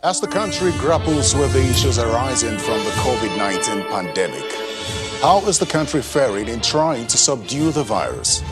As the country grapples with the issues arising from the COVID-19 pandemic, how is the country faring in trying to subdue the virus?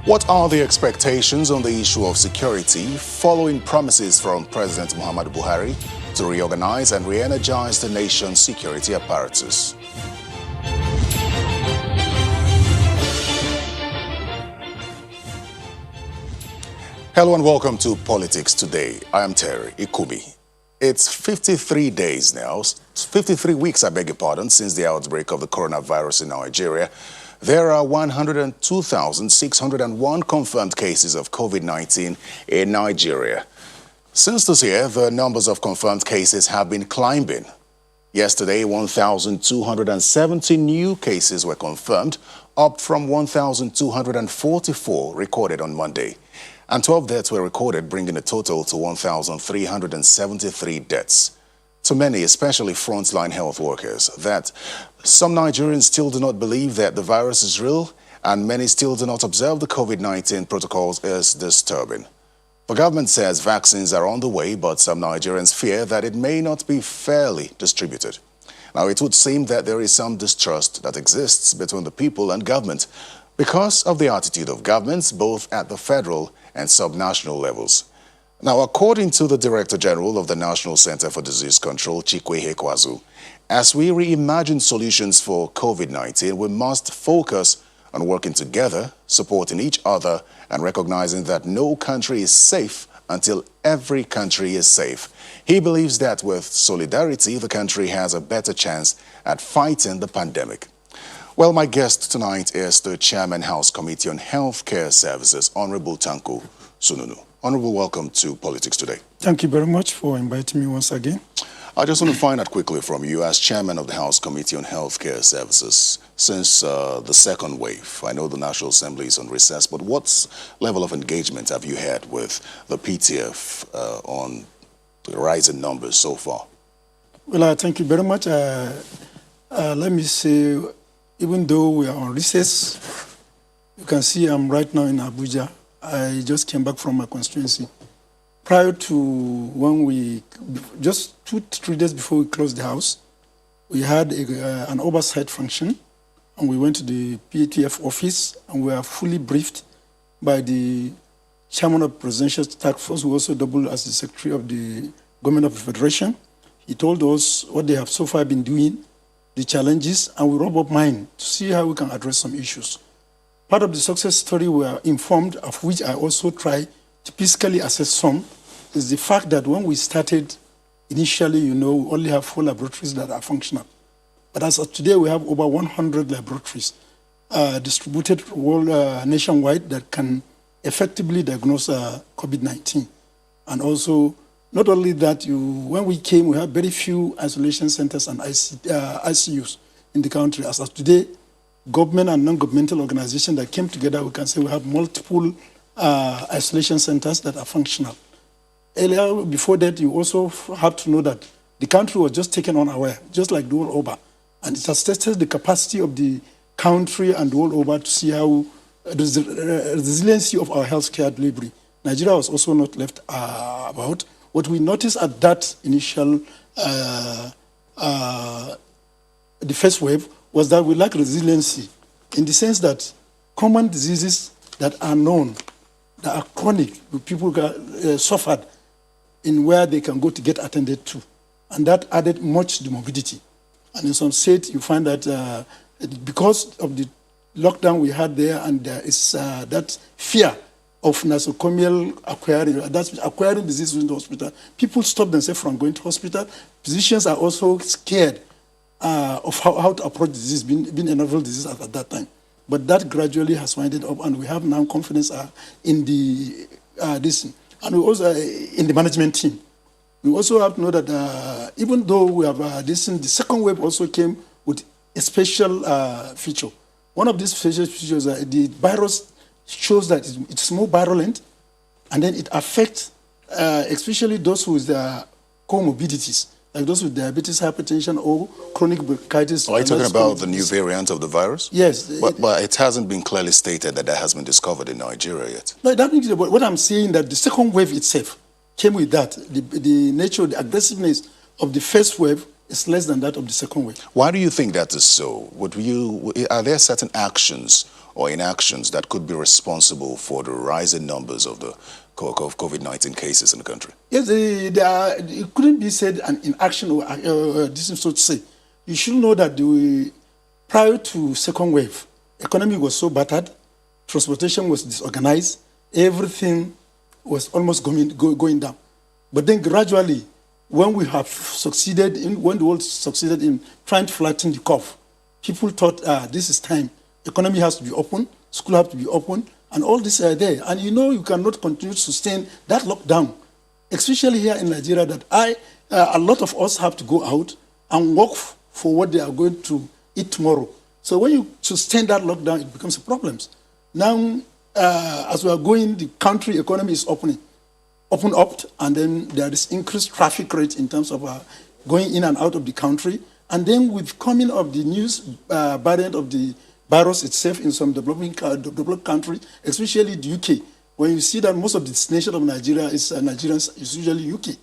What are the expectations on the issue of security following promises from President Muhammadu Buhari to reorganize and re-energize the nation's security apparatus? Hello and welcome to Politics Today. I am Terry Ikumi. It's 53 days now, 53 weeks, I beg your pardon, since the outbreak of the coronavirus in Nigeria. There are 102,601 confirmed cases of COVID-19 in Nigeria. Since this year, the numbers of confirmed cases have been climbing. Yesterday, 1,270 new cases were confirmed, up from 1,244 recorded on Monday. And 12 deaths were recorded, bringing the total to 1,373 deaths. To many, especially frontline health workers, that some Nigerians still do not believe that the virus is real and many still do not observe the COVID-19 protocols is disturbing. The government says vaccines are on the way, but some Nigerians fear that it may not be fairly distributed. Now, it would seem that there is some distrust that exists between the people and government because of the attitude of governments both at the federal and subnational levels. Now, according to the Director General of the National Center for Disease Control, Chikwe Hekwazu, as we reimagine solutions for COVID-19, we must focus on working together, supporting each other, and recognizing that no country is safe until every country is safe. He believes that with solidarity, the country has a better chance at fighting the pandemic. Well, my guest tonight is the Chairman House Committee on Healthcare Services, Honorable Tanko Sununu. Honorable, welcome to Politics Today. Thank you very much for inviting me once again. I just want to find out quickly from you, as Chairman of the House Committee on Healthcare Services, since the second wave, I know the National Assembly is on recess, but what level of engagement have you had with the PTF on the rising numbers so far? Well, thank you very much. Let me say, even though we are on recess, you can see I'm right now in Abuja. I just came back from my constituency. Prior to when we, just 2-3 days before we closed the house, we had an oversight function, and we went to the PTF office, and we were fully briefed by the chairman of the Presidential Task Force, who also doubled as the Secretary of the Government of the Federation. He told us what they have so far been doing, the challenges, and we rub up mind to see how we can address some issues. Part of the success story we are informed, of which I also try to physically assess some, is the fact that when we started, initially, we only have 4 laboratories that are functional. But as of today, we have over 100 laboratories distributed nationwide that can effectively diagnose COVID-19. And also, not only that, when we came, we have very few isolation centers and ICUs in the country. As of today, government and non-governmental organizations that came together, we can say we have multiple isolation centers that are functional. Earlier, before that, you also have to know that the country was just taken unaware, just like the world over. And it has tested the capacity of the country and the world over to see how the resiliency of our healthcare delivery. Nigeria was also not left about. What we noticed at that initial, the first wave, was that we lack resiliency in the sense that common diseases that are known, that are chronic, people suffered in where they can go to get attended to. And that added much to morbidity. And in some states, you find that because of the lockdown we had there, and there is that fear of nosocomial acquiring disease in the hospital, people stop themselves from going to hospital. Physicians are also scared of how to approach disease, being a novel disease at that time. But that gradually has winded up, and we have now confidence in the this, and we also in the management team. We also have to know that even though we have the second wave also came with a special feature. One of these special features, the virus shows that it's more virulent, and then it affects especially those with comorbidities, like those with diabetes, hypertension, or chronic bronchitis. Are you talking about the new variant of the virus? Yes. But it hasn't been clearly stated that has been discovered in Nigeria yet. No, that means what I'm saying, that the second wave itself came with that. The nature, the aggressiveness of the first wave is less than that of the second wave. Why do you think that is so? Are there certain actions or inactions that could be responsible for the rising numbers of the COVID-19 cases in the country? Yes, it couldn't be said an inaction or this is so to say. You should know that prior to second wave, economy was so battered, transportation was disorganized, everything was almost going down. But then gradually, when the world succeeded in trying to flatten the curve, people thought, this is time. Economy has to be open, school has to be open, and all this are there. And you cannot continue to sustain that lockdown, especially here in Nigeria, that a lot of us have to go out and work for what they are going to eat tomorrow. So when you sustain that lockdown, it becomes a problem. Now, as we are going, the country economy is open up, and then there is increased traffic rate in terms of going in and out of the country. And then with coming of the news variant of the virus itself in some developed country, especially the UK, when you see that most of the destination of Nigeria is Nigerians, is usually UK,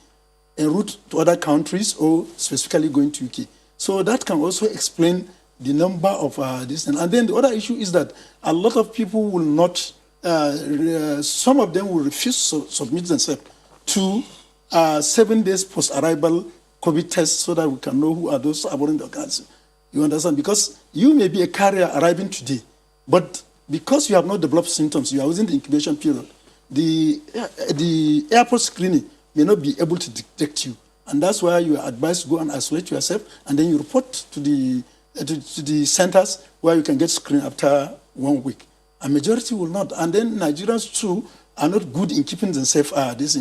en route to other countries or specifically going to UK. So that can also explain the number of this. And then the other issue is that a lot of people will not, some of them will refuse to submit themselves to 7 days post-arrival COVID tests so that we can know who are those abhorrent organisms. You understand? Because you may be a carrier arriving today, but because you have not developed symptoms, you are within the incubation period, the airport screening may not be able to detect you. And that's why you are advised to go and isolate yourself, and then you report to the centers where you can get screened after 1 week. A majority will not. And then Nigerians too are not good in keeping themselves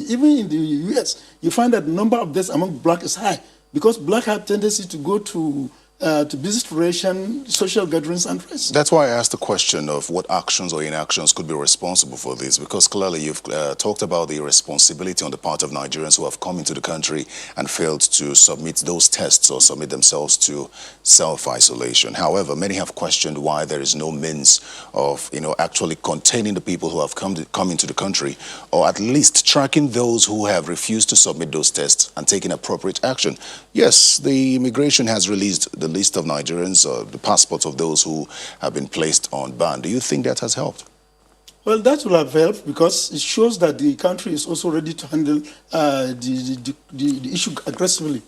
even in the US, you find that the number of deaths among black is high because black have tendency to go to visit Russian social gatherings and rest. That's why I asked the question of what actions or inactions could be responsible for this, because clearly you've talked about the responsibility on the part of Nigerians who have come into the country and failed to submit those tests or submit themselves to self-isolation. However, many have questioned why there is no means of, actually containing the people who have come into the country, or at least tracking those who have refused to submit those tests and taking appropriate action. Yes, the immigration has released the list of Nigerians, the passports of those who have been placed on ban. Do you think that has helped? Well, that will have helped because it shows that the country is also ready to handle the issue aggressively.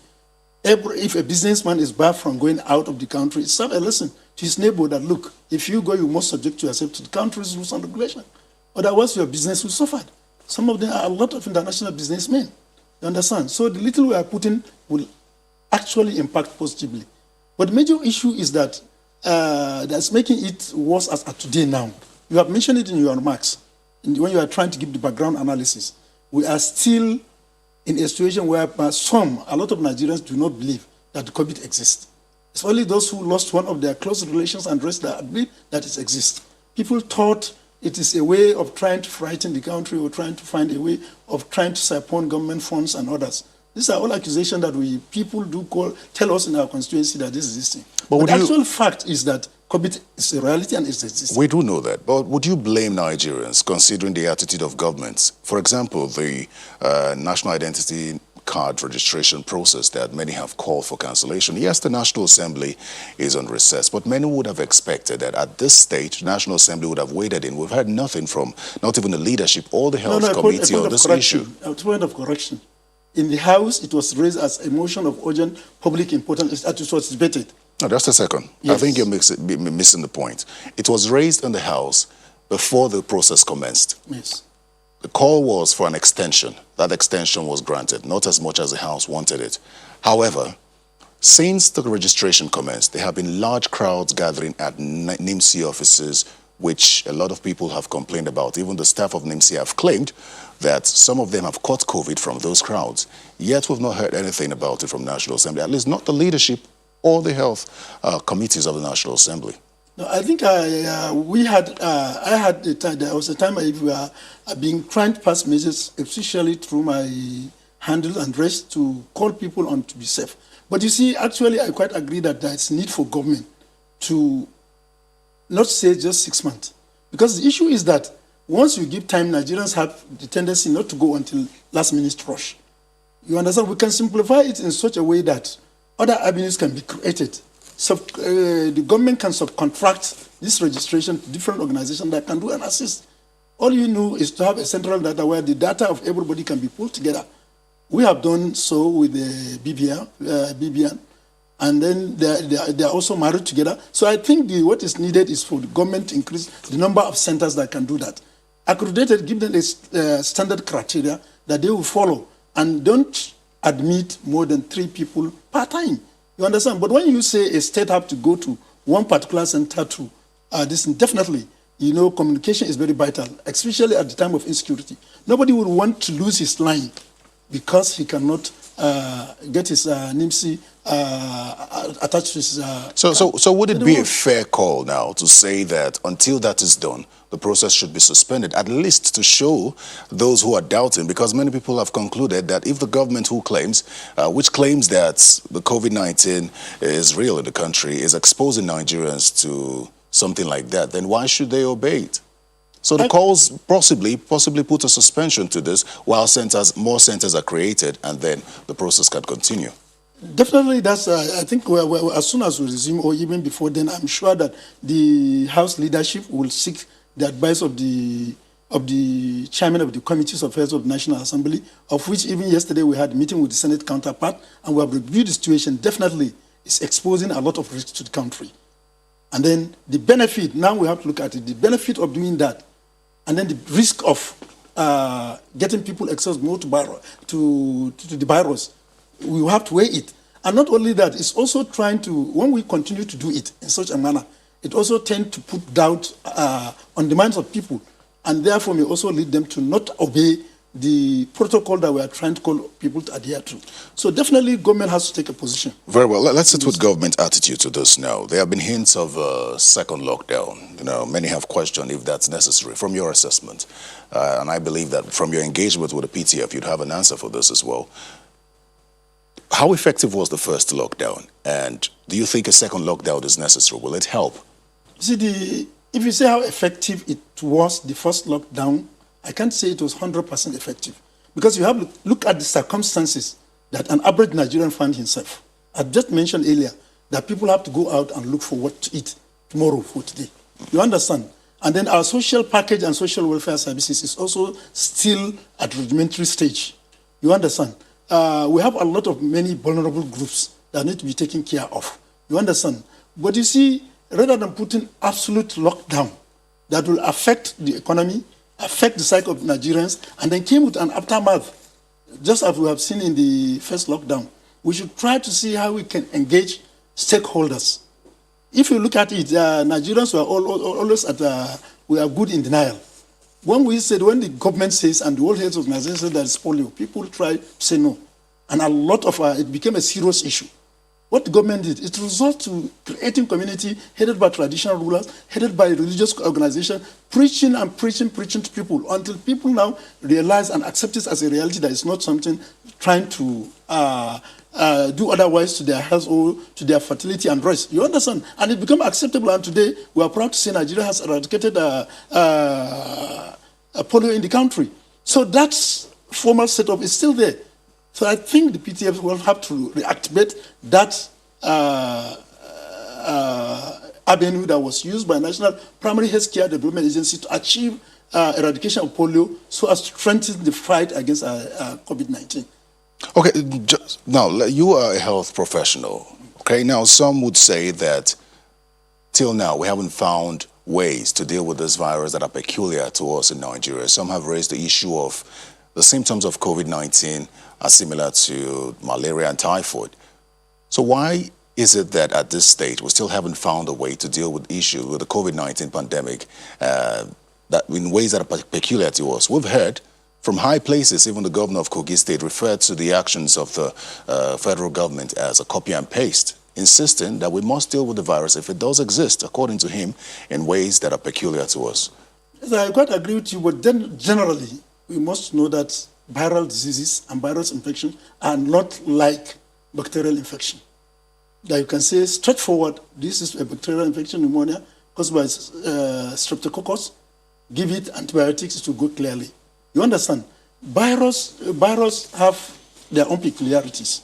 If a businessman is barred from going out of the country, it's serve a lesson to his neighbor that, look, if you go, you must subject yourself to the country's rules and regulation. Otherwise, your business will suffer. Some of them are a lot of international businessmen. You understand? So the little we are putting will actually impact positively. But the major issue is that that's making it worse as of today now. You have mentioned it in your remarks when you are trying to give the background analysis. We are still in a situation where a lot of Nigerians do not believe that the COVID exists. It's only those who lost one of their close relations and rest that believe that it exists. People thought it is a way of trying to frighten the country or trying to find a way of trying to siphon government funds and others. These are all accusations that people do tell us in our constituency that this is existing. But the actual fact is that COVID is a reality and it's existing. We do know that. But would you blame Nigerians considering the attitude of governments? For example, the national identity card registration process that many have called for cancellation. Yes, the National Assembly is on recess, but many would have expected that at this stage, the National Assembly would have waded in. We've heard nothing from not even the leadership or the Health Committee on this issue. A point of correction. In the House, it was raised as a motion of urgent public importance. It was debated. No, just a second. Yes. I think you're missing the point. It was raised in the House before the process commenced. Yes. The call was for an extension. That extension was granted, not as much as the House wanted it. However, since the registration commenced, there have been large crowds gathering at NIMC offices, which a lot of people have complained about. Even the staff of NIMC have claimed that some of them have caught COVID from those crowds. Yet we've not heard anything about it from National Assembly, at least not the leadership or the health committees of the National Assembly. No, I think we had, I had a time, there was a time I were being trying to pass messages, especially through my handle and rest, to call people on to be safe. But you see, actually, I quite agree that there's need for government to not say just 6 months. Because the issue is that once you give time, Nigerians have the tendency not to go until last minute rush. You understand? We can simplify it in such a way that other avenues can be created. So the government can subcontract this registration to different organizations that can do and assist. All you know is to have a central data where the data of everybody can be pulled together. We have done so with the BBN, and then they are also married together. So I think what is needed is for the government to increase the number of centers that can do that. Accredited, give them a standard criteria that they will follow, and don't admit more than 3 people per time. You understand? But when you say a state have to go to one particular center to this, definitely, you know, communication is very vital, especially at the time of insecurity. Nobody would want to lose his line because he cannot get his NIMSI attached to his... So would it be a fair call now to say that until that is done, the process should be suspended, at least to show those who are doubting? Because many people have concluded that if the government which claims that the COVID-19 is real in the country, is exposing Nigerians to something like that, then why should they obey it? So the calls possibly put a suspension to this while more centers are created, and then the process can continue. Definitely, that's. I think as soon as we resume, or even before then, I'm sure that the House leadership will seek the advice of the chairman of the Committees of Affairs of the National Assembly, of which even yesterday we had a meeting with the Senate counterpart, and we have reviewed the situation. Definitely, it's exposing a lot of risk to the country. And then the benefit, now we have to look at it, the benefit of doing that, and then the risk of getting people exposed more to the virus, we will have to weigh it. And not only that, it's also trying to, when we continue to do it in such a manner, it also tends to put doubt on the minds of people, and therefore may also lead them to not obey the protocol that we are trying to call people to adhere to. So definitely government has to take a position. Very well. Let's sit with government attitude to this now. There have been hints of a second lockdown. You know, many have questioned if that's necessary from your assessment. And I believe that from your engagement with the PTF, you'd have an answer for this as well. How effective was the first lockdown? And do you think a second lockdown is necessary? Will it help? See, if you say how effective it was, the first lockdown, I can't say it was 100% effective, because you have to look at the circumstances that an average Nigerian found himself. I just mentioned earlier that people have to go out and look for what to eat tomorrow for today. You understand? And then our social package and social welfare services is also still at rudimentary stage. You understand? We have a lot of many vulnerable groups that need to be taken care of. You understand? But you see, rather than putting absolute lockdown that will affect the economy, affect the psyche of Nigerians, and then came with an aftermath, just as we have seen in the first lockdown, we should try to see how we can engage stakeholders. If you look at it, Nigerians were always we are good in denial. When the government says, and the World Health Organization says that it's polio, people try to say no. And a lot of it became a serious issue. What the government did, it resulted to creating community headed by traditional rulers, headed by religious organizations, preaching to people until people now realize and accept this as a reality that is not something trying to do otherwise to their health or to their fertility and rest. You understand? And it became acceptable, and today we are proud to say Nigeria has eradicated polio in the country. So that formal setup is still there. So I think the PTF will have to reactivate that avenue that was used by National Primary Health Care Development Agency to achieve eradication of polio, so as to strengthen the fight against COVID-19. Okay, now you are a health professional. Okay, now some would say that till now we haven't found ways to deal with this virus that are peculiar to us in Nigeria. Some have raised the issue of the symptoms of COVID-19 are similar to malaria and typhoid. So why is it that at this stage we still haven't found a way to deal with the issue with the COVID-19 pandemic that in ways that are peculiar to us? We've heard from high places, even the governor of Kogi State referred to the actions of the federal government as a copy and paste insisting that we must deal with the virus if it does exist, according to him, in ways that are peculiar to us. Yes, I quite agree with you, but then generally, we must know that viral diseases and virus infection are not like bacterial infection. That you can say straightforward, this is a bacterial infection, pneumonia, caused by streptococcus, give it antibiotics to go clearly. You understand? Virus have their own peculiarities.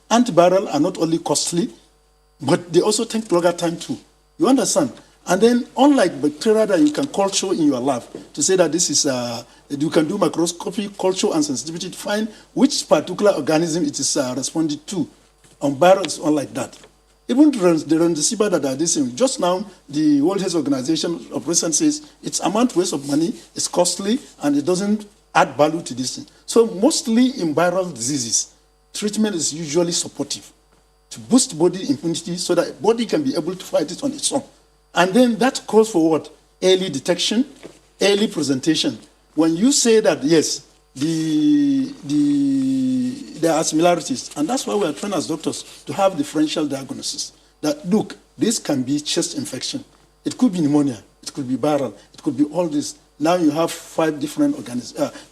Antiviral are not only costly, but they also take longer time too. You understand? And then, unlike bacteria that you can culture in your lab, to say that this is, you can do microscopy, culture, and sensitivity to find which particular organism it is responding to. On viruses, unlike that. Even the remdesivir that are this, just now, the World Health Organization of recent says it's amount waste of money, it's costly, and it doesn't add value to this thing. So mostly in viral diseases, treatment is usually supportive to boost body immunity so that body can be able to fight it on its own. And then that calls for what? Early detection, early presentation. When you say that, yes, there are similarities, and that's why we are trained as doctors to have differential diagnosis. That, look, this can be chest infection. It could be pneumonia. It could be viral. It could be all this. Now you have 5 different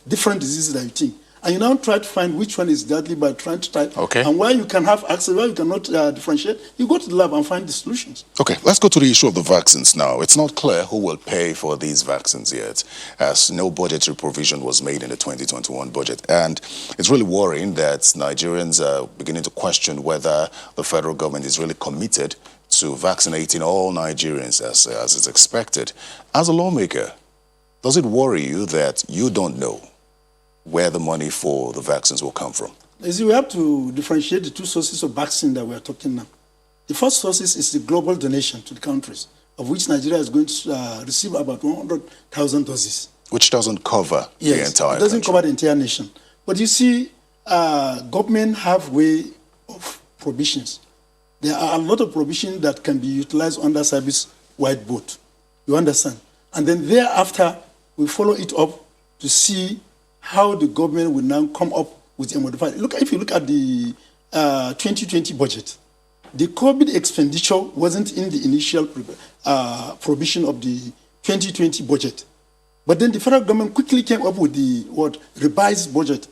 different diseases that you think. And you now try to find which one is deadly by trying to type. Okay. And where you can have access, where you cannot differentiate, you go to the lab and find the solutions. Okay, let's go to the issue of the vaccines now. It's not clear who will pay for these vaccines yet, as no budgetary provision was made in the 2021 budget. And it's really worrying that Nigerians are beginning to question whether the federal government is really committed to vaccinating all Nigerians as is expected. As a lawmaker, does it worry you that you don't know where the money for the vaccines will come from? You see, we have to differentiate the 2 sources of vaccine that we are talking now. The first source is the global donation to the countries, of which Nigeria is going to receive about 100,000 doses. Which doesn't cover the entire it doesn't country. cover the entire nation. But you see, government have way of provisions. There are a lot of provisions that can be utilized under service-wide board. You understand? And then thereafter, we follow it up to see how the government will now come up with a modified. Look, if you look at the 2020 budget, the COVID expenditure wasn't in the initial provision of the 2020 budget. But then the federal government quickly came up with the revised budget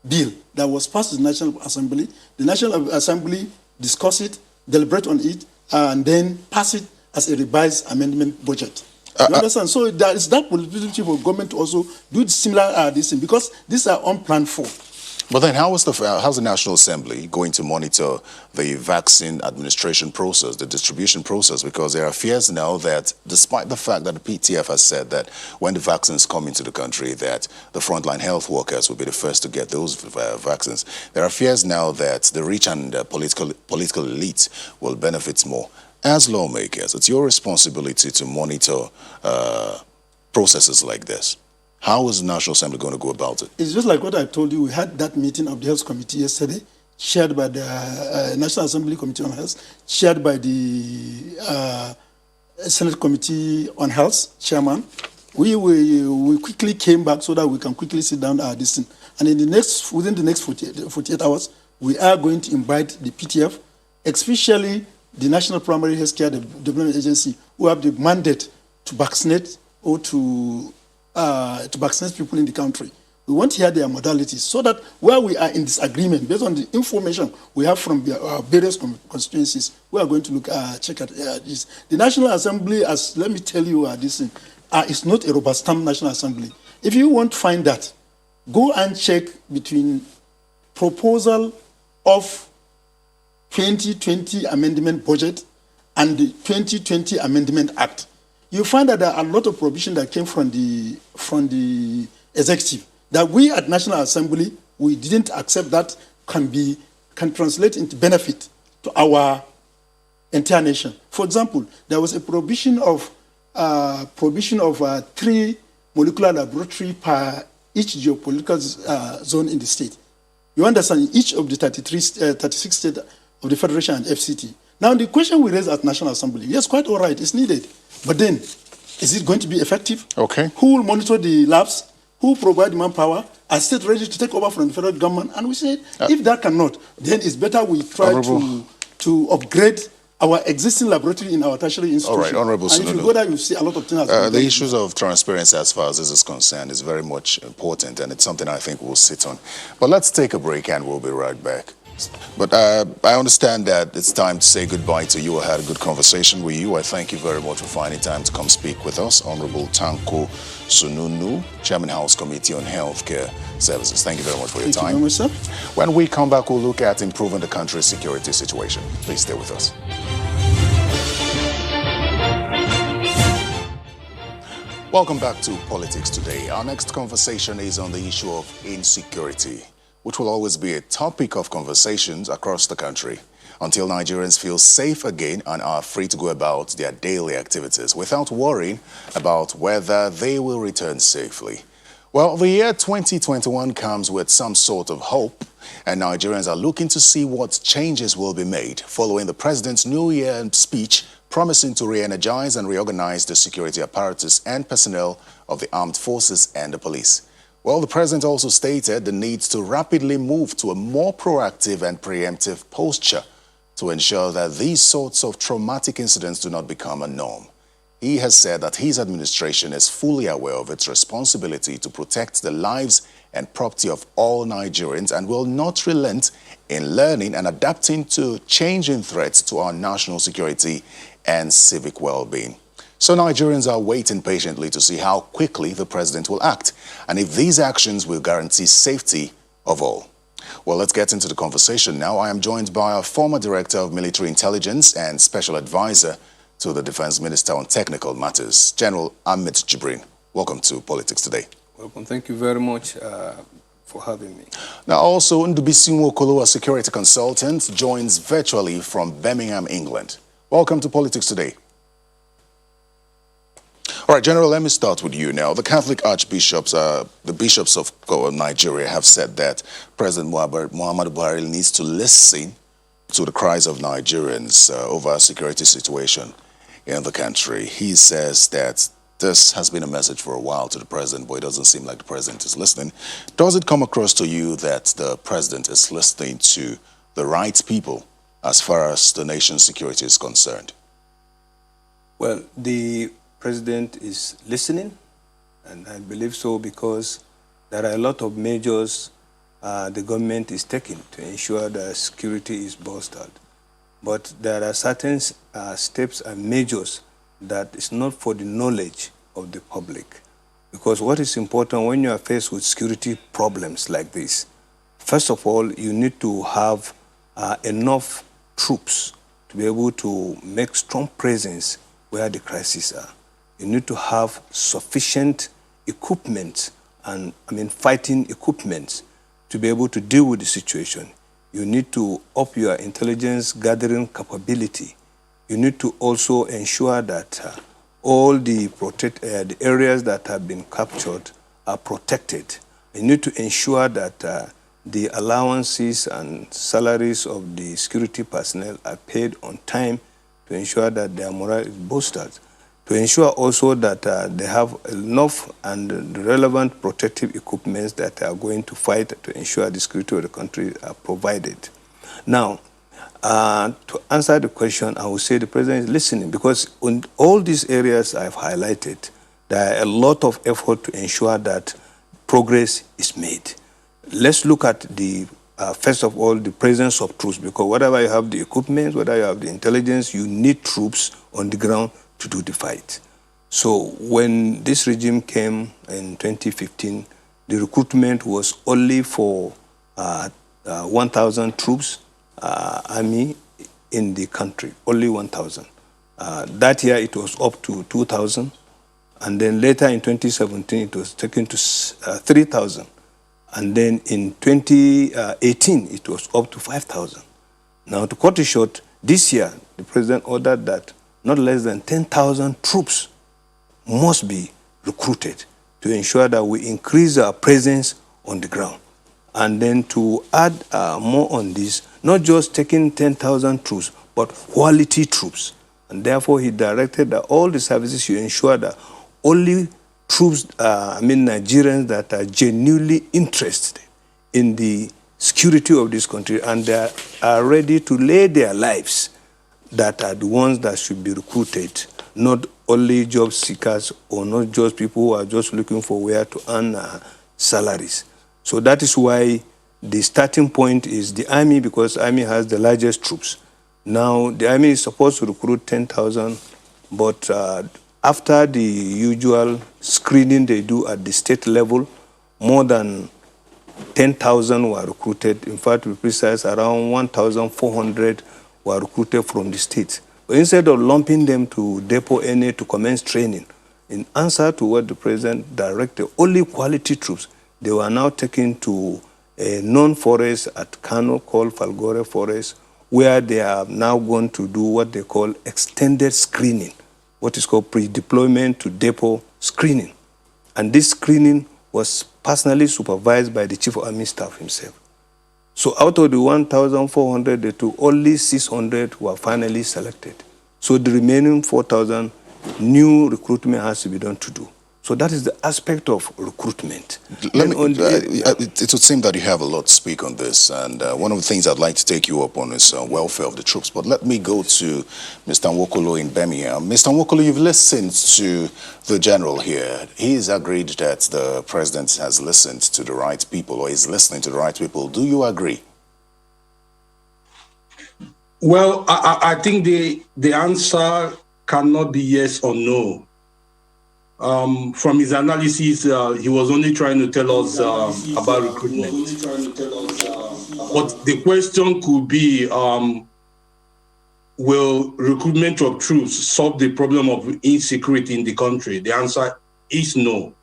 bill that was passed in the National Assembly. The National Assembly discussed it, deliberate on it, and then pass it as a revised amendment budget. You understand? So there is that possibility for government to also do similar this thing, because these are unplanned for. But then how's the National Assembly going to monitor the vaccine administration process, the distribution process? Because there are fears now that, despite the fact that the PTF has said that when the vaccines come into the country, that the frontline health workers will be the first to get those vaccines, there are fears now that the rich and political elite will benefit more. As lawmakers, it's your responsibility to monitor processes like this. How is the National Assembly going to go about it? It's just like what I told you. We had that meeting of the Health Committee yesterday, chaired by the National Assembly Committee on Health, chaired by the Senate Committee on Health, chairman. We quickly came back so that we can quickly sit down this thing. And within the next 48 hours, we are going to invite the PTF, especially the National Primary Health Care Development Agency, who have the mandate to vaccinate or to vaccinate people in the country. We want to hear their modalities so that where we are in disagreement, based on the information we have from our various constituencies, we are going to check at this. The National Assembly, let me tell you this thing, is not a rubber stamp National Assembly. If you want to find that, go and check between proposal of 2020 amendment budget and the 2020 Amendment Act. You find that there are a lot of provisions that came from the executive that we at National Assembly, we didn't accept that can translate into benefit to our entire nation. For example, there was a provision of 3 molecular laboratory per each geopolitical zone in the state. You understand, in each of the 36 states of the Federation and FCT. Now, the question we raise at National Assembly, yes, quite all right, it's needed. But then, is it going to be effective? Okay. Who will monitor the labs? Who provide manpower? Are states ready to take over from the federal government? And we said, if that cannot, then it's better we try to upgrade our existing laboratory in our tertiary institution. All right, Honorable And if you Sununu. go there, you see a lot of things. Has been The done. issues of transparency as far as this is concerned is very much important, and it's something I think we'll sit on. But let's take a break and we'll be right back. But I understand that it's time to say goodbye to you. I had a good conversation with you. I thank you very much for finding time to come speak with us. Honorable Tanko Sununu, Chairman House Committee on Healthcare Services. Thank you very much for your time. Thank you very much, sir. When we come back, we'll look at improving the country's security situation. Please stay with us. Welcome back to Politics Today. Our next conversation is on the issue of insecurity, which will always be a topic of conversations across the country until Nigerians feel safe again and are free to go about their daily activities without worrying about whether they will return safely. Well, the year 2021 comes with some sort of hope, and Nigerians are looking to see what changes will be made following the president's New Year speech promising to re-energize and reorganize the security apparatus and personnel of the armed forces and the police. Well, the president also stated the need to rapidly move to a more proactive and preemptive posture to ensure that these sorts of traumatic incidents do not become a norm. He has said that his administration is fully aware of its responsibility to protect the lives and property of all Nigerians and will not relent in learning and adapting to changing threats to our national security and civic well-being. So Nigerians are waiting patiently to see how quickly the president will act and if these actions will guarantee safety of all. Well, let's get into the conversation now. I am joined by our former Director of Military Intelligence and Special Advisor to the Defense Minister on Technical Matters, General Ahmed Jibrin. Welcome to Politics Today. Welcome. Thank you very much for having me. Now, also, Ndubisi Nwokolo, a security consultant, joins virtually from Birmingham, England. Welcome to Politics Today. All right, General, let me start with you now. The Catholic archbishops, the bishops of Nigeria have said that President Muhammadu Buhari needs to listen to the cries of Nigerians over a security situation in the country. He says that this has been a message for a while to the president, but it doesn't seem like the president is listening. Does it come across to you that the president is listening to the right people as far as the nation's security is concerned? Well, the president is listening, and I believe so because there are a lot of measures the government is taking to ensure that security is bolstered. But there are certain steps and measures that is not for the knowledge of the public. Because what is important when you are faced with security problems like this, first of all, you need to have enough troops to be able to make strong presence where the crises are. You need to have sufficient equipment and, fighting equipment to be able to deal with the situation. You need to up your intelligence gathering capability. You need to also ensure that all the areas that have been captured are protected. You need to ensure that the allowances and salaries of the security personnel are paid on time to ensure that their morale is boosted. To ensure also that they have enough and relevant protective equipments that are going to fight to ensure the security of the country are provided. Now, to answer the question, I would say the president is listening because in all these areas I've highlighted, there are a lot of effort to ensure that progress is made. Let's look at the, first of all, the presence of troops, because whatever you have the equipment, whether you have the intelligence, you need troops on the ground to do the fight. So when this regime came in 2015, the recruitment was only for 1,000 troops, army in the country, only 1,000. That year it was up to 2,000, and then later in 2017 it was taken to 3,000. And then in 2018 it was up to 5,000. Now to cut it short, this year the president ordered that not less than 10,000 troops must be recruited to ensure that we increase our presence on the ground. And then to add more on this, not just taking 10,000 troops, but quality troops. And therefore, he directed that all the services should ensure that only troops, Nigerians that are genuinely interested in the security of this country and they are ready to lay their lives that are the ones that should be recruited, not only job seekers or not just people who are just looking for where to earn salaries. So that is why the starting point is the army, because army has the largest troops. Now, the army is supposed to recruit 10,000, but after the usual screening they do at the state level, more than 10,000 were recruited. In fact, to be precise, around 1,400 were recruited from the state. But instead of lumping them to Depot NA to commence training, in answer to what the president directed, only quality troops, they were now taken to a known forest at Kano called Falgore Forest, where they are now going to do what they call extended screening, what is called pre-deployment to depot screening. And this screening was personally supervised by the Chief of Army Staff himself. So out of the 1,400 they took, only 600 were finally selected. So the remaining 4,000 new recruitment has to be done to do. So that is the aspect of recruitment. It would seem that you have a lot to speak on this, and one of the things I'd like to take you up on is welfare of the troops. But let me go to Mr. Nwokolo in Birmingham. Mr. Nwokolo, you've listened to the general here. He's agreed that the president has listened to the right people, or is listening to the right people. Do you agree? Well, I think the answer cannot be yes or no. From his analysis, he was only trying to tell us about recruitment. But the question could be, will recruitment of troops solve the problem of insecurity in the country? The answer is no.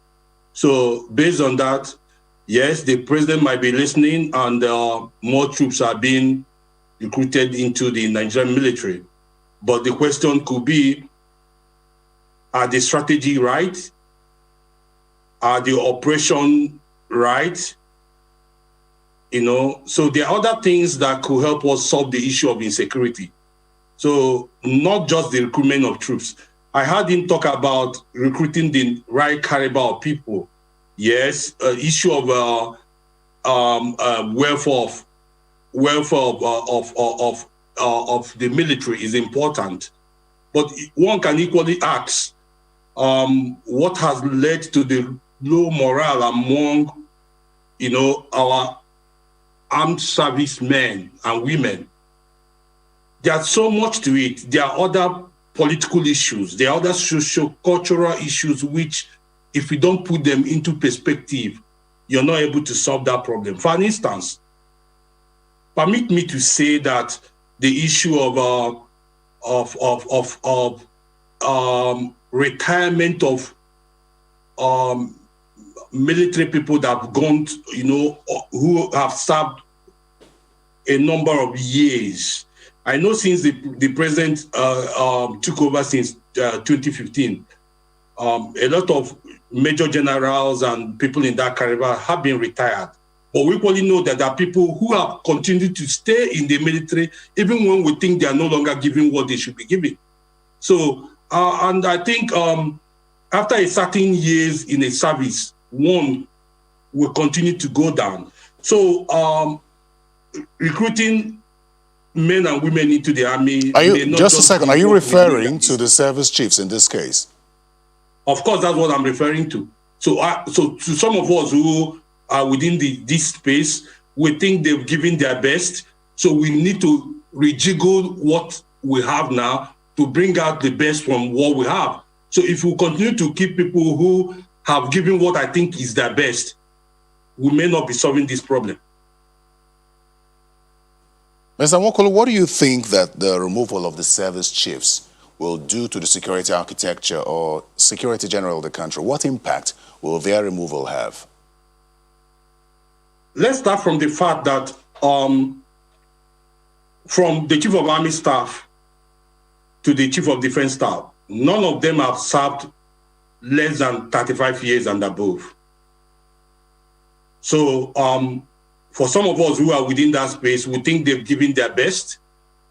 So based on that, yes, the president might be listening, and more troops are being recruited into the Nigerian military. But the question could be, are the strategy right? Are the operation right? You know, so there are other things that could help us solve the issue of insecurity. So not just the recruitment of troops. I heard him talk about recruiting the right caliber of people. Yes, issue of welfare of the military is important. But one can equally ask, what has led to the low morale among, you know, our armed servicemen and women? There's so much to it. There are other political issues. There are other socio-cultural issues which, if we don't put them into perspective, you're not able to solve that problem. For instance, permit me to say that the issue of retirement of military people that have gone, you know, who have served a number of years. I know since the president took over since 2015, a lot of major generals and people in that caliber have been retired. But we equally know that there are people who have continued to stay in the military, even when we think they are no longer giving what they should be giving. So, and I think after a certain years in a service, one will continue to go down. So, recruiting men and women into the army. Just a second, are you referring to the service chiefs in this case? Of course, that's what I'm referring to. So, so to some of us who are within this space, we think they've given their best. So we need to rejiggle what we have now to bring out the best from what we have. So if we continue to keep people who have given what I think is their best, we may not be solving this problem. Mr. Nwokolo, what do you think that the removal of the service chiefs will do to the security architecture or security general of the country? What impact will their removal have? Let's start from the fact that from the Chief of Army Staff to the Chief of Defense Staff, none of them have served less than 35 years and above. So for some of us who are within that space, we think they've given their best.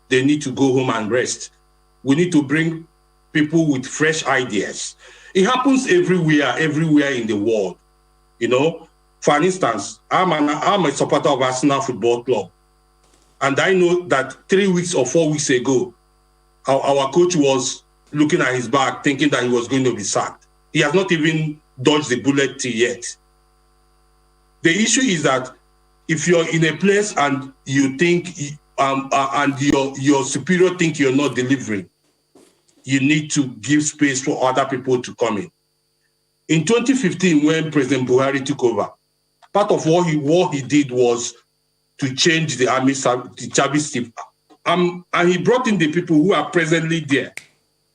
They need to go home and rest. We need to bring people with fresh ideas. It happens everywhere in the world. You know, for instance, I'm a supporter of Arsenal Football Club. And I know that 3 weeks or 4 weeks ago, our coach was looking at his back, thinking that he was going to be sacked. He has not even dodged the bullet yet. The issue is that if you're in a place and you think, and your superior think you're not delivering, you need to give space for other people to come in. In 2015, when President Buhari took over, part of what he did was to change the army, the service chief, and he brought in the people who are presently there.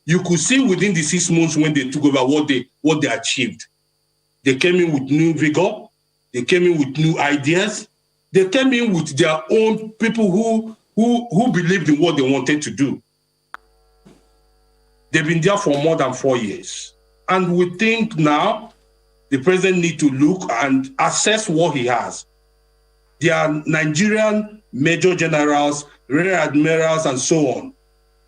You could see within the 6 months when they took over what they achieved. They came in with new vigor. They came in with new ideas. They came in with their own people who believed in what they wanted to do. They've been there for more than 4 years. And we think now the president needs to look and assess what he has. There are Nigerian major generals, rear admirals, and so on,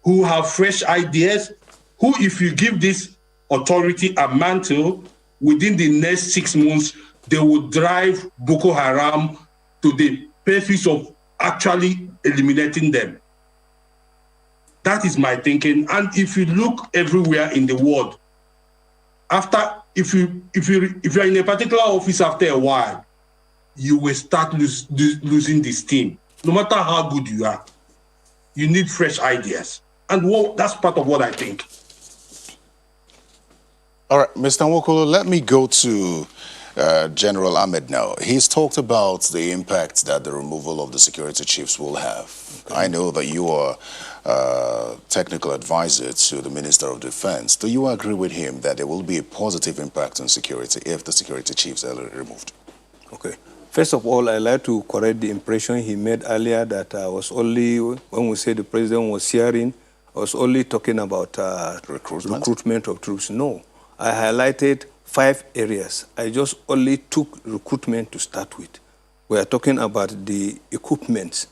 who have fresh ideas, who, if you give this authority a mantle, within the next 6 months, they will drive Boko Haram to the purpose of actually eliminating them. That is my thinking. And if you look everywhere in the world, if you're in a particular office after a while, you will start losing the steam. No matter how good you are, you need fresh ideas. And that's part of what I think. All right, Mr. Nwokolo, let me go to General Ahmed now. He's talked about the impact that the removal of the security chiefs will have. Okay. I know that you are technical advisor to the Minister of Defense. Do you agree with him that there will be a positive impact on security if the security chiefs are removed? Okay. First of all, I'd like to correct the impression he made earlier that I was only, when we say the president was hearing, I was only talking about recruitment of troops. No, I highlighted 5 areas. I just only took recruitment to start with. We are talking about the equipment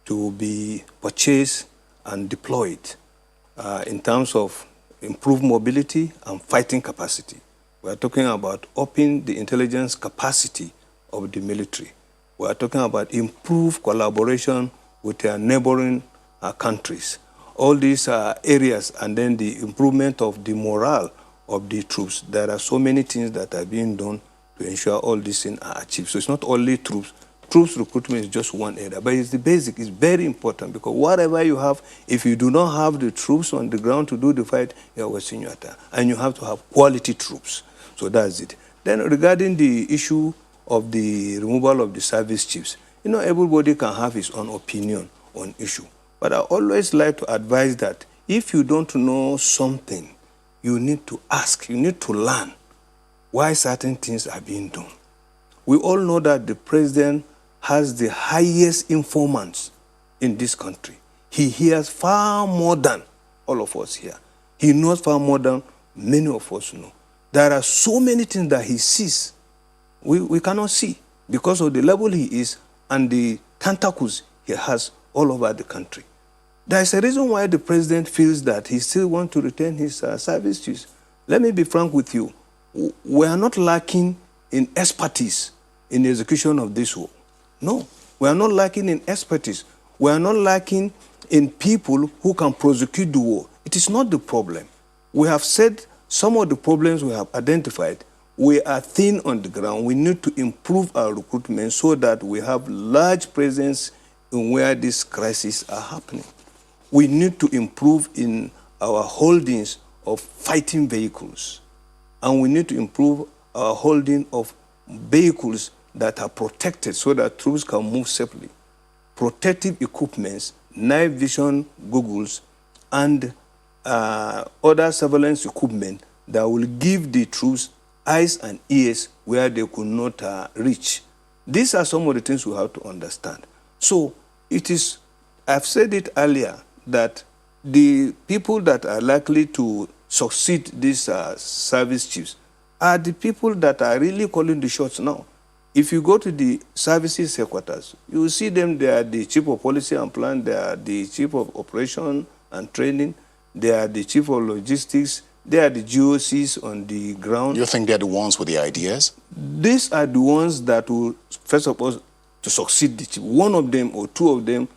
to be purchased and deployed in terms of improved mobility and fighting capacity. We are talking about upping the intelligence capacity of the military. We are talking about improved collaboration with their neighboring countries. All these areas, and then the improvement of the morale of the troops. There are so many things that are being done to ensure all these things are achieved. So it's not only troops. Troops recruitment is just one area, but it's the basic. It's very important because whatever you have, if you do not have the troops on the ground to do the fight, you are wasting your time. And you have to have quality troops. So that's it. Then regarding the issue of the removal of the service chiefs, you know, everybody can have his own opinion on issue. But I always like to advise that if you don't know something, you need to ask, you need to learn why certain things are being done. We all know that the president has the highest informants in this country. He hears far more than all of us here. He knows far more than many of us know. There are so many things that he sees we cannot see because of the level he is and the tentacles he has all over the country. There is a reason why the president feels that he still wants to retain his service chiefs. Let me be frank with you. We are not lacking in expertise in the execution of this war. No, we are not lacking in expertise. We are not lacking in people who can prosecute the war. It is not the problem. We have said some of the problems we have identified. We are thin on the ground. We need to improve our recruitment so that we have large presence in where these crises are happening. We need to improve in our holdings of fighting vehicles. And we need to improve our holding of vehicles that are protected so that troops can move safely. Protective equipments, night vision goggles, and other surveillance equipment that will give the troops eyes and ears where they could not reach. These are some of the things we have to understand. So it is, I've said it earlier, that the people that are likely to succeed these service chiefs are the people that are really calling the shots now. If you go to the services headquarters, you will see them. They are the chief of policy and plan, they are the chief of operation and training, they are the chief of logistics, they are the GOCs on the ground. You think they're the ones with the ideas? These are the ones that will, first of all, to succeed the chief. One of them or two of them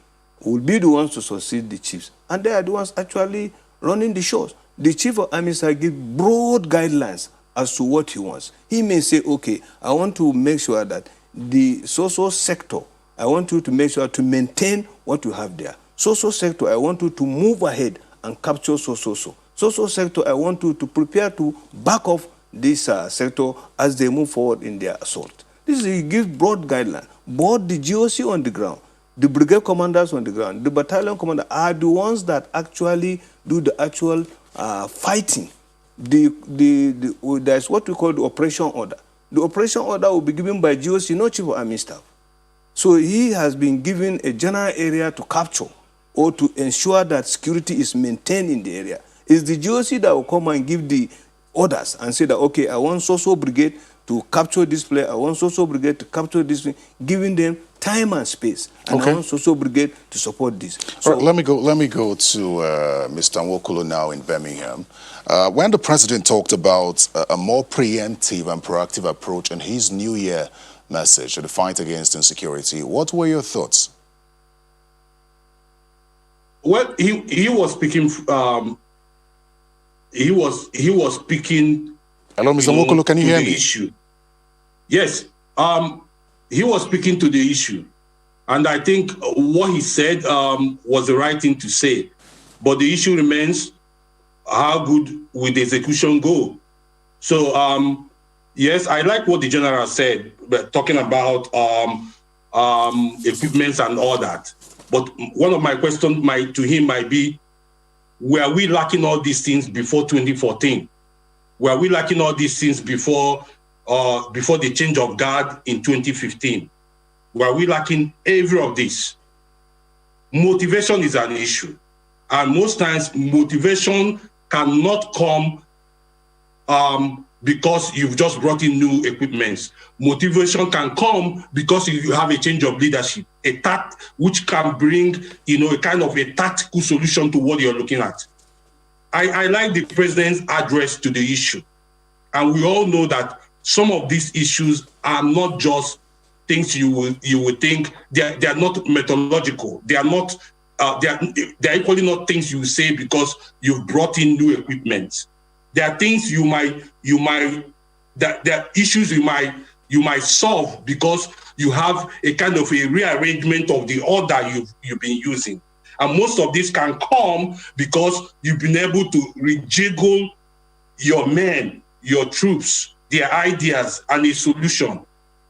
will be the ones to succeed the chiefs. And they are the ones actually running the shows. The chief of army staff gives broad guidelines as to what he wants. He may say, okay, I want to make sure that the social sector, I want you to make sure to maintain what you have there. Social sector, I want you to move ahead and capture so. Social sector, I want you to prepare to back off this sector as they move forward in their assault. He gives broad guidelines. Both the GOC on the ground, the brigade commanders on the ground, the battalion commander are the ones that actually do the actual fighting. There's what we call the operation order. The operation order will be given by GOC, not chief of army staff. So he has been given a general area to capture or to ensure that security is maintained in the area. It's the GOC that will come and give the orders and say that, okay, I want social brigade to capture this player, I want social brigade to capture this thing, giving them time and space. And I want social brigade to support this. So, right, let me go to Mr. Nwokolo now in Birmingham. When the president talked about a more preemptive and proactive approach in his New Year message to the fight against insecurity, what were your thoughts? Well, he was speaking. He was speaking. Hello, Mr. Nwokolo, can you hear me? Issue. Yes. He was speaking to the issue, and I think what he said was the right thing to say. But the issue remains: how good will the execution go? So, yes, I like what the general said, but talking about equipments and all that. But one of my questions to him might be, were we lacking all these things before 2014? Were we lacking all these things before the change of guard in 2015? Were we lacking every of this? Motivation is an issue. And most times, motivation cannot come because you've just brought in new equipments. Motivation can come because you have a change of leadership, which can bring, a kind of a tactical solution to what you're looking at. I like the president's address to the issue. And we all know that some of these issues are not just things you would think. They are not methodological. They are not. They're equally not things you say because you've brought in new equipment. There are things there are issues you might solve because you have a kind of a rearrangement of the order you've been using. And most of this can come because you've been able to rejiggle your men, your troops, their ideas, and a solution.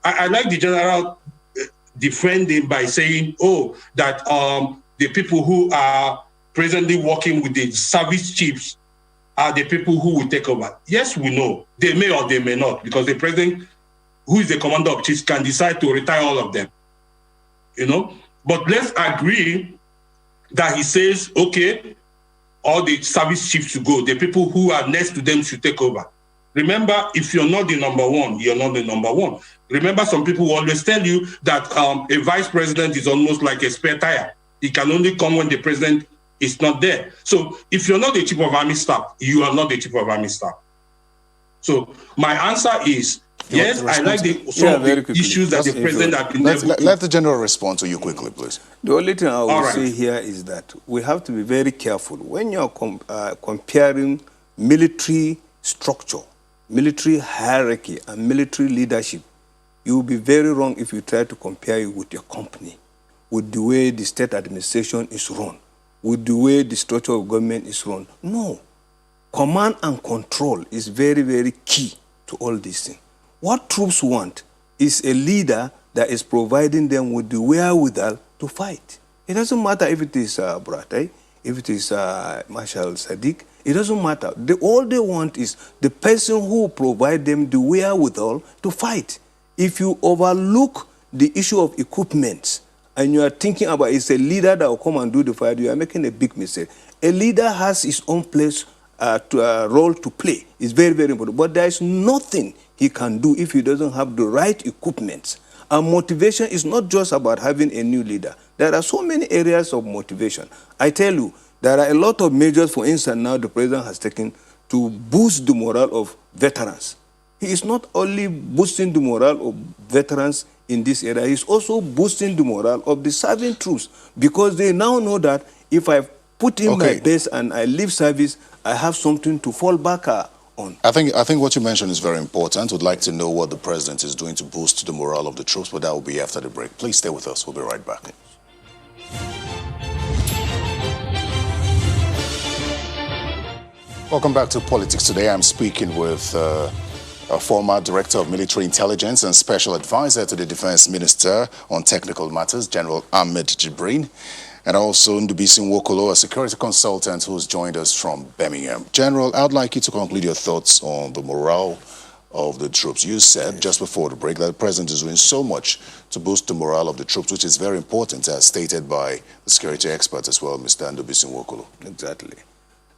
I like the general defending by saying, that the people who are presently working with the service chiefs are the people who will take over. Yes, we know. They may or they may not, because the president, who is the commander of chiefs, can decide to retire all of them. But let's agree that he says, okay, all the service chiefs should go. The people who are next to them should take over. Remember, if you're not the number one, you're not the number one. Remember, some people will always tell you that a vice president is almost like a spare tire. He can only come when the president is not there. So if you're not the chief of army staff, you are not the chief of army staff. So my answer is, yes, I like some of the issues that the president has been able to... Let the general respond to you quickly, please. The only thing I will say here is that we have to be very careful. When you're comparing military structure, military hierarchy, and military leadership, you will be very wrong if you try to compare it with your company, with the way the state administration is run, with the way the structure of government is run. No. Command and control is very, very key to all these things. What troops want is a leader that is providing them with the wherewithal to fight. It doesn't matter if it is Buratai, if it is Marshal Sadiq, it doesn't matter. All they want is the person who will provide them the wherewithal to fight. If you overlook the issue of equipment and you are thinking about it's a leader that will come and do the fight, you are making a big mistake. A leader has his own place, role to play. It's very, very important. But there is nothing he can do if he doesn't have the right equipment. And motivation is not just about having a new leader. There are so many areas of motivation. I tell you, there are a lot of measures, for instance, now the president has taken to boost the morale of veterans. He is not only boosting the morale of veterans in this area, he's also boosting the morale of the serving troops, because they now know that if I put in my best and I leave service, I have something to fall back on. I think what you mentioned is very important. Would like to know what the president is doing to boost the morale of the troops, but that will be after the break. Please stay with us. We'll be right back. Welcome back to Politics Today. I'm speaking with a former Director of Military Intelligence and Special Advisor to the Defense Minister on Technical Matters, General Ahmed Jibrin, and also Ndubisi Nwokolo, a security consultant who's joined us from Birmingham. General, I'd like you to conclude your thoughts on the morale of the troops. You said just before the break that the President is doing so much to boost the morale of the troops, which is very important, as stated by the security expert as well, Mr. Ndubisi Nwokolo. Exactly.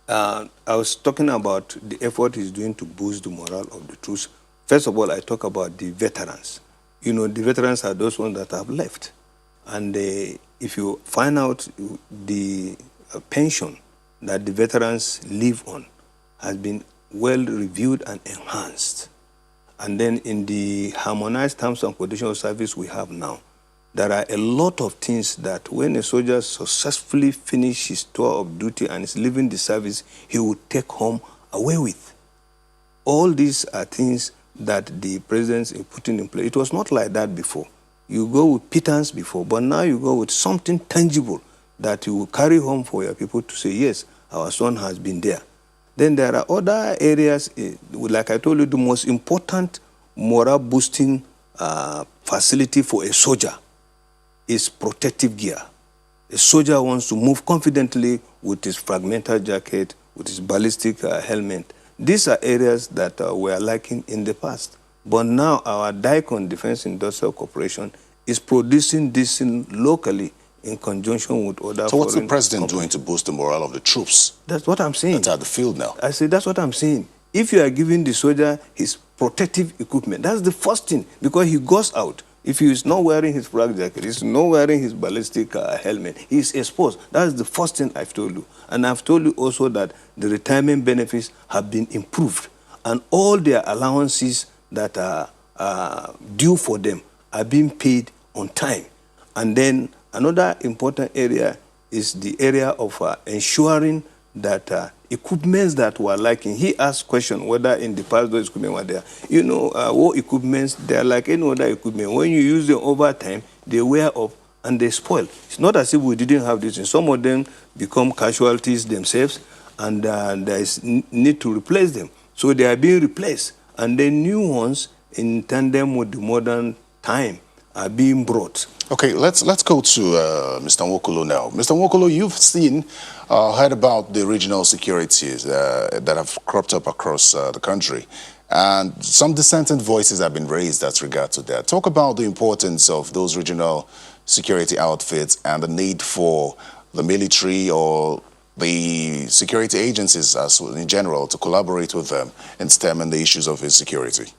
I was talking about the effort he's doing to boost the morale of the troops. First of all, I talk about the veterans. You know, the veterans are those ones that have left. And if you find out the pension that the veterans live on has been well reviewed and enhanced. And then in the harmonized terms and conditions of service we have now, there are a lot of things that when a soldier successfully finishes his tour of duty and is leaving the service, he will take home away with. All these are things that the president is putting in place. It was not like that before. You go with pittance before, but now you go with something tangible that you will carry home for your people to say, yes, our son has been there. Then there are other areas, like I told you, the most important morale boosting facility for a soldier is protective gear. A soldier wants to move confidently with his fragmented jacket, with his ballistic helmet. These are areas that were lacking in the past. But now our DICON, Defense Industrial Corporation, is producing this locally in conjunction with other. So what's the president doing to boost the morale of the troops? That's what I'm saying. That's at the field now. I say that's what I'm saying. If you are giving the soldier his protective equipment, that's the first thing, because he goes out. If he is not wearing his flak jacket, he's not wearing his ballistic helmet, he's exposed. That's the first thing I've told you. And I've told you also that the retirement benefits have been improved, and all their allowances that are due for them are being paid on time. And then another important area is the area of ensuring that equipments that were lacking. He asked question whether in the past those equipment were there. You know, war equipments, they are like any other equipment. When you use them over time, they wear off and they spoil. It's not as if we didn't have this. And some of them become casualties themselves, and there is need to replace them. So they are being replaced. And the new ones, in tandem with the modern time, are being brought. Okay, let's go to Mr. Nwokolo now. Mr. Nwokolo, you've seen, heard about the regional securities that have cropped up across the country, and some dissenting voices have been raised as regard to that. Talk about the importance of those regional security outfits and the need for the military or the security agencies as in general to collaborate with them in stemming the issues of insecurity.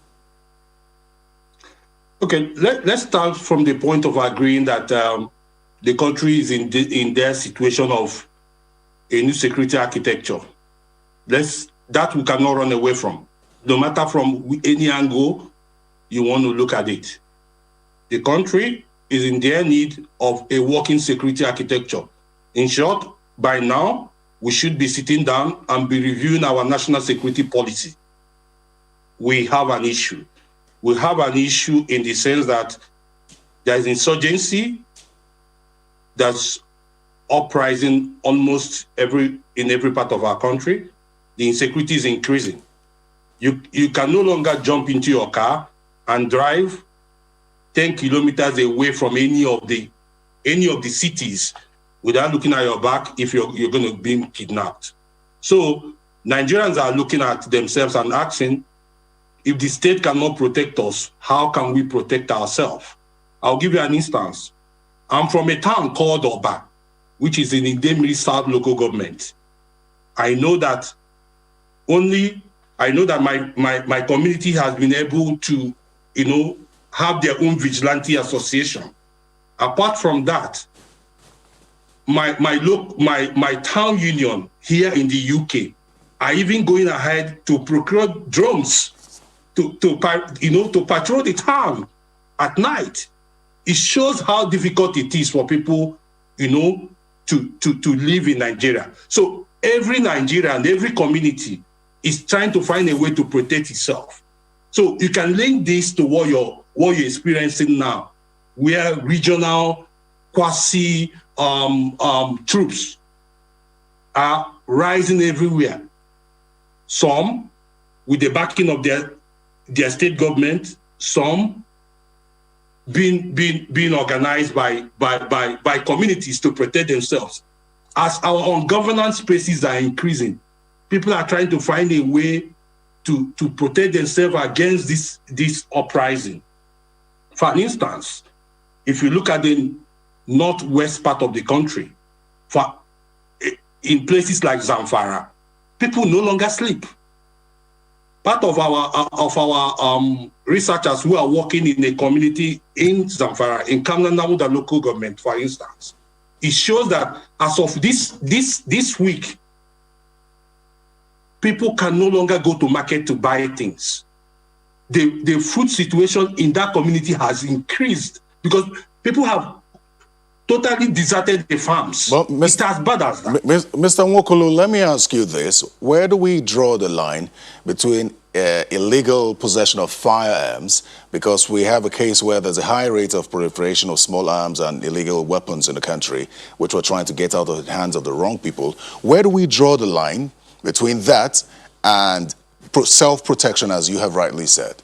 Okay, let's start from the point of agreeing that the country is in their situation of a new security architecture. That we cannot run away from, no matter from any angle you want to look at it. The country is in their need of a working security architecture. In short, by now, we should be sitting down and be reviewing our national security policy. We have an issue. We have an issue in the sense that there is insurgency that's uprising almost in every part of our country. The insecurity is increasing. You can no longer jump into your car and drive 10 kilometers away from any of the cities without looking at your back if you're going to be kidnapped. So Nigerians are looking at themselves and asking, if the state cannot protect us, how can we protect ourselves? I'll give you an instance. I'm from a town called Oba, which is in Idemili South local government. I know that my community has been able to, have their own vigilante association. Apart from that, my town union here in the UK are even going ahead to procure drones to patrol the town at night. It shows how difficult it is for people, to live in Nigeria. So every Nigerian, every community is trying to find a way to protect itself. So you can link this to what you're experiencing now, where regional quasi troops are rising everywhere. Some with the backing of their state government, some being organized by communities to protect themselves. As our own governance spaces are increasing, people are trying to find a way to protect themselves against this uprising. For instance, if you look at the northwest part of the country, in places like Zamfara, people no longer sleep. Part of our researchers who are working in a community in Zamfara, in Kamnanamu, the local government, for instance, it shows that as of this week, people can no longer go to market to buy things. The food situation in that community has increased because people have totally deserted the farms. But it's as bad as that. Mr. Nwokolo, let me ask you this. Where do we draw the line between illegal possession of firearms, because we have a case where there's a high rate of proliferation of small arms and illegal weapons in the country, which we're trying to get out of the hands of the wrong people. Where do we draw the line between that and self-protection, as you have rightly said?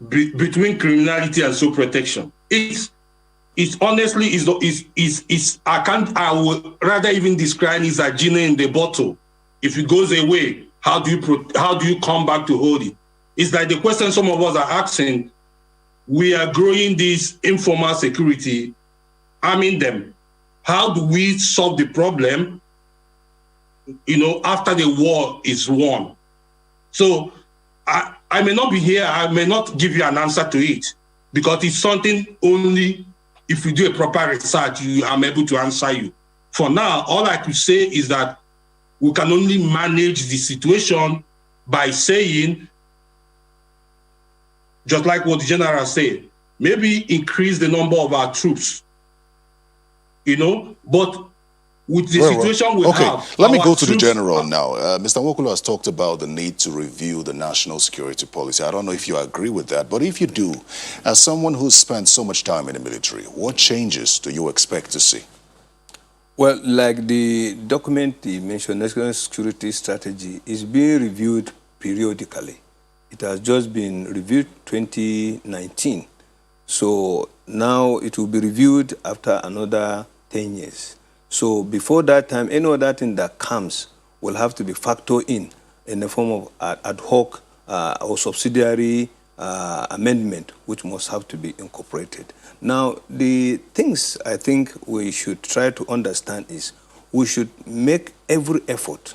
Between criminality and self-protection. It's honestly I would rather even describe it as a genie in the bottle. If it goes away, how do you come back to hold it? It's like the question some of us are asking. We are growing this informal security, arming them. How do we solve the problem, after the war is won? So I may not be here, I may not give you an answer to it, because it's something only if you do a proper research, I'm able to answer you. For now, all I could say is that we can only manage the situation by saying, just like what the general said, maybe increase the number of our troops, but with the situation we have. Let me go to the general now. Mr. Nwokolo has talked about the need to review the national security policy. I don't know if you agree with that, but if you do, as someone who's spent so much time in the military, what changes do you expect to see? Well, like the document you mentioned, National Security Strategy, is being reviewed periodically. It has just been reviewed 2019. So now it will be reviewed after another 10 years. So before that time, any other thing that comes will have to be factored in the form of ad hoc or subsidiary amendment, which must have to be incorporated. Now, the things I think we should try to understand is we should make every effort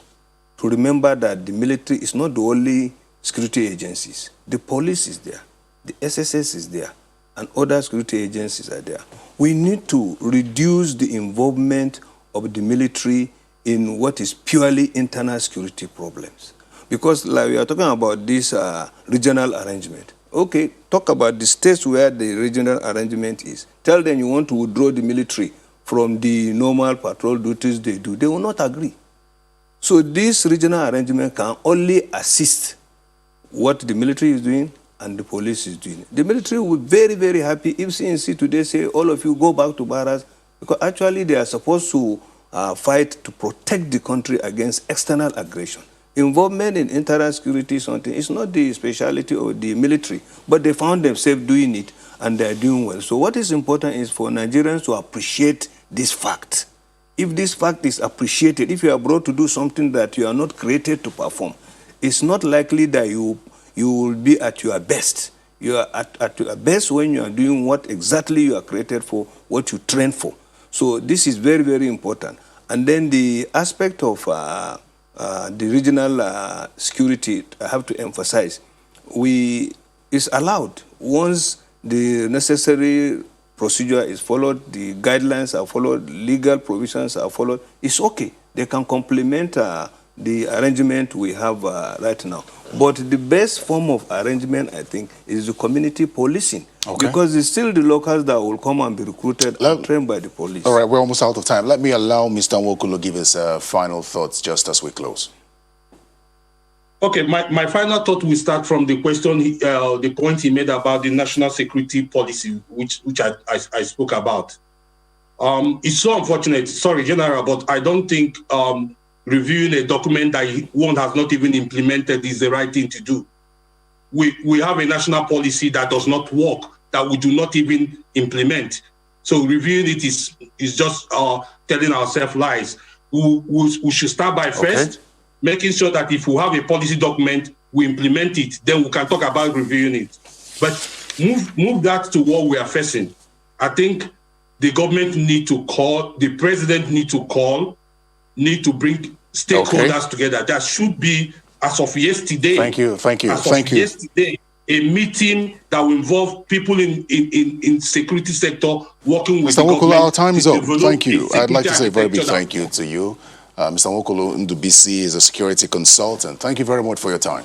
to remember that the military is not the only security agencies. The police is there, the SSS is there, and other security agencies are there. We need to reduce the involvement of the military in what is purely internal security problems. Because like we are talking about this regional arrangement. Okay, talk about the states where the regional arrangement is. Tell them you want to withdraw the military from the normal patrol duties they do. They will not agree. So this regional arrangement can only assist what the military is doing and the police is doing. The military will be very, very happy if CNC today say, all of you go back to barracks, because actually they are supposed to fight to protect the country against external aggression. Involvement in internal security is not the specialty of the military, but they found themselves doing it and they are doing well. So what is important is for Nigerians to appreciate this fact. If this fact is appreciated, if you are brought to do something that you are not created to perform, it's not likely that you will be at your best. You are at your best when you are doing what exactly you are created for, what you train for. So this is very, very important. And then the aspect of the regional security, I have to emphasize, is allowed once the necessary procedure is followed, the guidelines are followed, legal provisions are followed. It's okay. They can complement the arrangement we have right now. But the best form of arrangement, I think, is the community policing. Okay. Because it's still the locals that will come and be recruited and trained by the police. All right, we're almost out of time. Let me allow Mr. Nwokolo give his final thoughts just as we close. Okay, my final thought will start from the question, the point he made about the national security policy, which I spoke about. It's so unfortunate, sorry, General, but I don't think reviewing a document that one has not even implemented is the right thing to do. We have a national policy that does not work, that we do not even implement. So reviewing it is just telling ourselves lies. We should start by first making sure that if we have a policy document, we implement it, then we can talk about reviewing it. But move that to what we are facing. I think the government need to call, the president need to bring stakeholders together. That should be, as of yesterday. Thank you. Yesterday, a meeting that will involve people in security sector working with Mr. the government. Nwokolo, our time is up. Thank you. I'd like to say a very big architecture thank you to you. Mr. Nwokolo Ndubisi is a security consultant. Thank you very much for your time.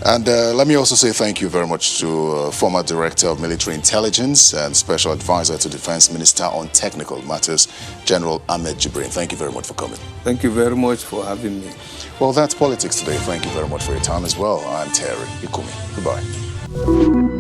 And let me also say thank you very much to former Director of Military Intelligence and Special Advisor to Defense Minister on Technical Matters, General Ahmed Jibrin. Thank you very much for coming. Thank you very much for having me. Well, that's politics today. Thank you very much for your time as well. I'm Terry Ikumi. Goodbye.